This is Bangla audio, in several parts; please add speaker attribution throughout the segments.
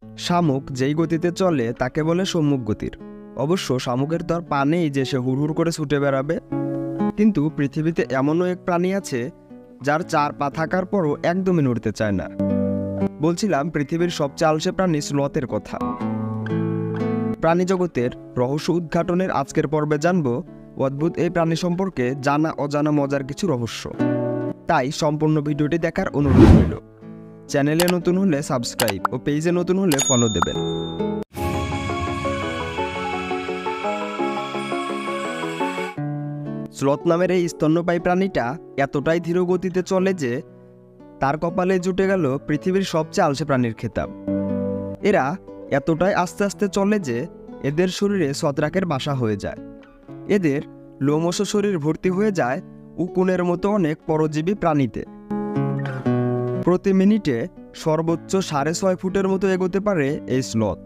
Speaker 1: শামুক যেই গতিতে চলে তাকে বলে সম্মুখ গতির। অবশ্য শামুকের তো আর পা নেই যে সে হুড়হুড় করে ছুটে বেড়াবে। কিন্তু পৃথিবীতে এমনও এক প্রাণী আছে যার 4 পা থাকার পরও একদমই নড়তে চায় না। বলছিলাম পৃথিবীর সবচেয়ে আলসে প্রাণী স্লথের কথা। প্রাণী জগতের রহস্য উদ্ঘাটনের আজকের পর্বে জানব অদ্ভুত এই প্রাণী সম্পর্কে জানা অজানা মজার কিছু রহস্য। তাই সম্পূর্ণ ভিডিওটি দেখার অনুরোধ রইল। চ্যানেলে নতুন হলে সাবস্ক্রাইব ও পেজে নতুন হলে ফলো দেবেন। স্লথ নামের এই স্তন্যপায়ী প্রাণীটা এতটাই ধীর গতিতে চলে যে তার কপালে জুটে গেল পৃথিবীর সবচেয়ে আলসে প্রাণীর খেতাব। এরা এতটাই আস্তে আস্তে চলে যে এদের শরীরে ছত্রাকের বাসা হয়ে যায়। এদের লোমশ শরীর ভর্তি হয়ে যায় উকুনের মতো অনেক পরজীবী প্রাণীতে। প্রতি মিনিটে সর্বোচ্চ 6.5 ফুটের মতো এগোতে পারে এই স্লথ।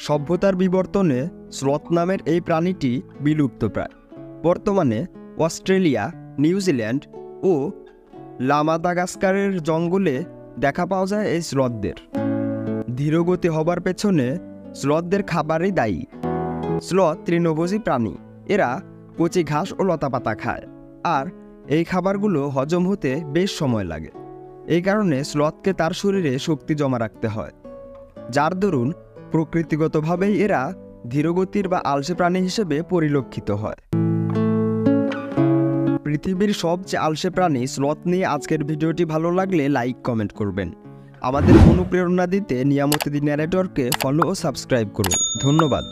Speaker 1: সভ্যতার বিবর্তনে স্লথ নামের এই প্রাণীটি বিলুপ্তপ্রায়। বর্তমানে অস্ট্রেলিয়া, নিউজিল্যান্ড ও মাদাগাস্কারের জঙ্গলে দেখা পাওয়া যায় এই স্লথদের। ধীরগতি হবার পেছনে স্লথদের খাবারই দায়ী। স্লথ তৃণভোজী প্রাণী। এরা কচি ঘাস ও লতাপাতা খায়, আর এই খাবারগুলো হজম হতে বেশ সময় লাগে। এই কারণে স্লথকে তার শরীরে শক্তি জমা রাখতে হয়, যার দরুন প্রকৃতিগতভাবেই এরা ধীরগতির বা আলসে প্রাণী হিসেবে পরিলক্ষিত হয়। পৃথিবীর সবচেয়ে আলসে প্রাণী স্লথ নিয়ে আজকের ভিডিওটি ভালো লাগলে লাইক কমেন্ট করবেন। আমাদের অনুপ্রেরণা দিতে নিয়ামতী ন্যারেটরকে ফলো ও সাবস্ক্রাইব করুন। ধন্যবাদ।